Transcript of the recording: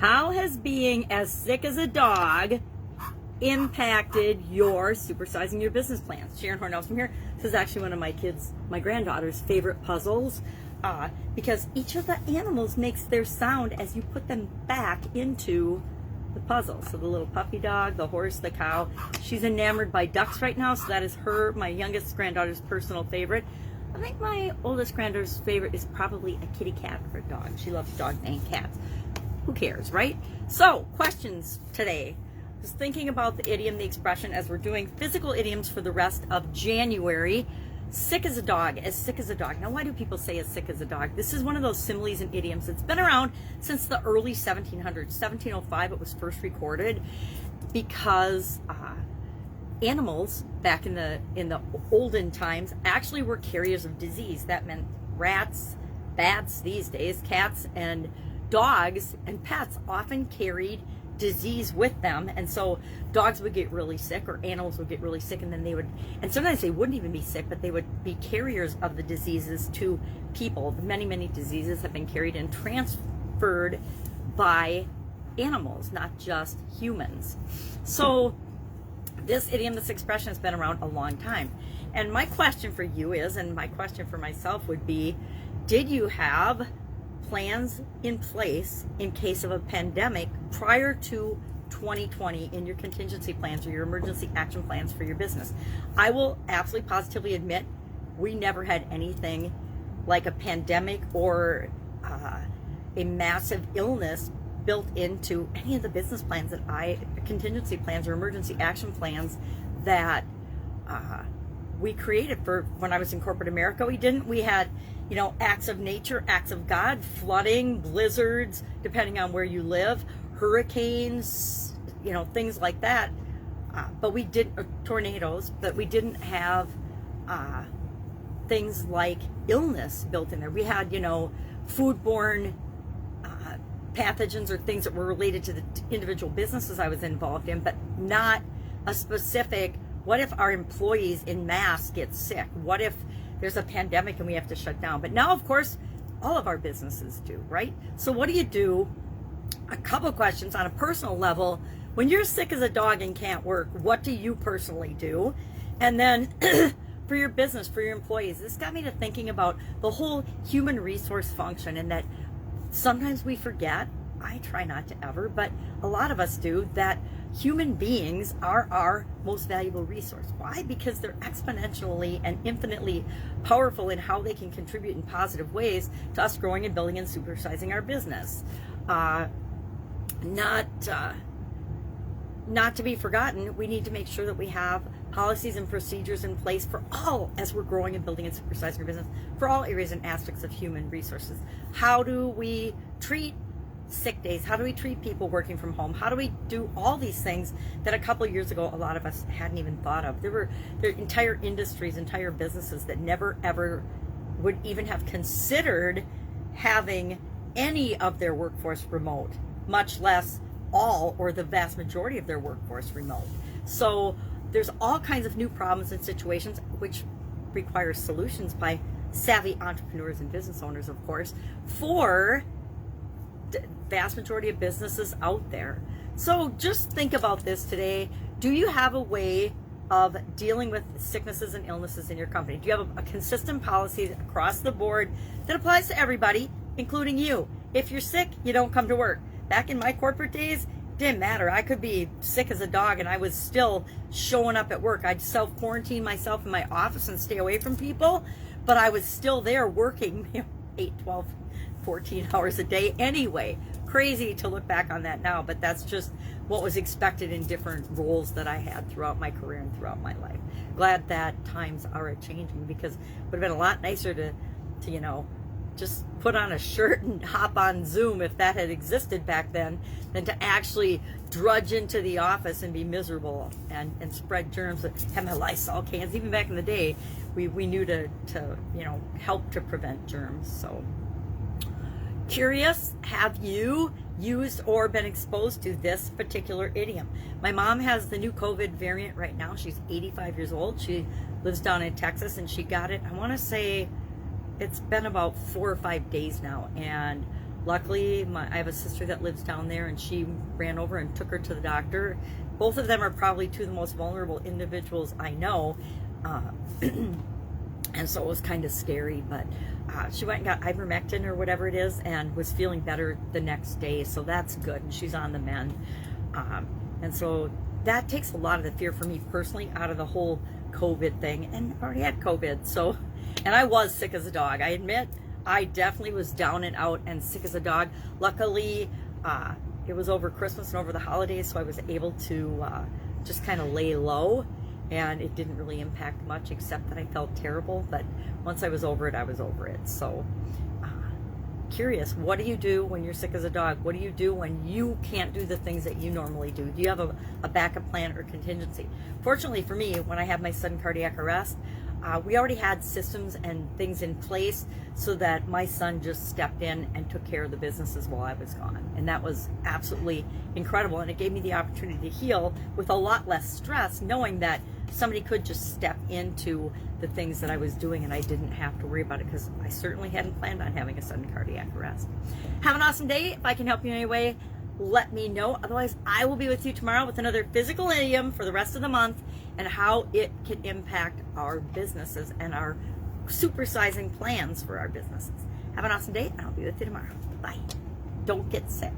How has being as sick as a dog impacted your supersizing your business plans? Sharon Horne-Ellstrom here. This is actually one of my granddaughter's favorite puzzles, because each of the animals makes their sound as you put them back into the puzzle. So the little puppy dog, the horse, the cow. She's enamored by ducks right now, so that is my youngest granddaughter's personal favorite. I think my oldest granddaughter's favorite is probably a kitty cat or a dog. She loves dogs and cats. Who cares, right? So, questions today. Just thinking about the idiom, the expression, as we're doing physical idioms for the rest of January. Sick as a dog, as sick as a dog. Now, why do people say as sick as a dog? This is one of those similes and idioms that's been around since the early 1700s. 1705 it was first recorded, because animals back in the olden times actually were carriers of disease. That meant rats, bats these days, cats and dogs and pets often carried disease with them, and so dogs would get really sick, or animals would get really sick, and then and sometimes they wouldn't even be sick, but they would be carriers of the diseases to people. Many diseases have been carried and transferred by animals, not just humans. So this idiom, this expression, has been around a long time. And my question for you is, and my question for myself would be, did you have plans in place in case of a pandemic prior to 2020 in your contingency plans or your emergency action plans for your business? I will absolutely positively admit we never had anything like a pandemic or a massive illness built into any of the business plans contingency plans or emergency action plans that we created for when I was in corporate America. We had, acts of nature, acts of God, flooding, blizzards, depending on where you live, hurricanes, things like that. But we tornadoes, but we didn't have things like illness built in there. We had, foodborne pathogens or things that were related to the individual businesses I was involved in, but not a specific, what if our employees in mass get sick? What if there's a pandemic and we have to shut down? But now, of course, all of our businesses do, right? So what do you do? A couple of questions on a personal level. When you're sick as a dog and can't work, what do you personally do? And then for your business, for your employees, this got me to thinking about the whole human resource function, and that sometimes we forget, I try not to ever, but a lot of us do, that human beings are our most valuable resource. Why? Because they're exponentially and infinitely powerful in how they can contribute in positive ways to us growing and building and supersizing our business. Not to be forgotten, we need to make sure that we have policies and procedures in place for all, as we're growing and building and supersizing our business, for all areas and aspects of human resources. How do we treat sick days? How do we treat people working from home? How do we do all these things that a couple of years ago a lot of us hadn't even thought of? There were entire industries, entire businesses that never ever would even have considered having any of their workforce remote, much less all or the vast majority of their workforce remote. So there's all kinds of new problems and situations which require solutions by savvy entrepreneurs and business owners, of course, for the vast majority of businesses out there. So just think about this today. Do you have a way of dealing with sicknesses and illnesses in your company? Do you have a consistent policy across the board that applies to everybody, including you? If you're sick, you don't come to work. Back in my corporate days, didn't matter. I could be sick as a dog and I was still showing up at work. I'd self-quarantine myself in my office and stay away from people, but I was still there working 8, 12, 14 hours a day anyway. Crazy to look back on that now, but that's just what was expected in different roles that I had throughout my career and throughout my life. Glad that times are a-changing, because it would have been a lot nicer to just put on a shirt and hop on Zoom, if that had existed back then, than to actually drudge into the office and be miserable and spread germs. Have my Lysol cans. Even back in the day, we knew to help to prevent germs. So curious, have you used or been exposed to this particular idiom? My mom has the new COVID variant right now. She's 85 years old. She lives down in Texas, and she got it, I want to say, it's been about 4 or 5 days now, and Luckily, I have a sister that lives down there, and she ran over and took her to the doctor. Both of them are probably two of the most vulnerable individuals I know. And so it was kind of scary, but she went and got ivermectin or whatever it is and was feeling better the next day. So that's good. And she's on the mend. And so that takes a lot of the fear for me personally out of the whole COVID thing. And I already had COVID. So, and I was sick as a dog. I admit, I definitely was down and out and sick as a dog. Luckily, it was over Christmas and over the holidays, so I was able to just kind of lay low, and it didn't really impact much except that I felt terrible. But once I was over it, I was over it. So curious, what do you do when you're sick as a dog? What do you do when you can't do the things that you normally do? Do you have a backup plan or contingency? Fortunately for me, when I had my sudden cardiac arrest, we already had systems and things in place so that my son just stepped in and took care of the businesses while I was gone. And that was absolutely incredible. And it gave me the opportunity to heal with a lot less stress, knowing that somebody could just step into the things that I was doing and I didn't have to worry about it, because I certainly hadn't planned on having a sudden cardiac arrest. Have an awesome day. If I can help you in any way, let me know. Otherwise, I will be with you tomorrow with another physical idiom for the rest of the month and how it can impact our businesses and our supersizing plans for our businesses. Have an awesome day, and I'll be with you tomorrow. Bye. Don't get sick.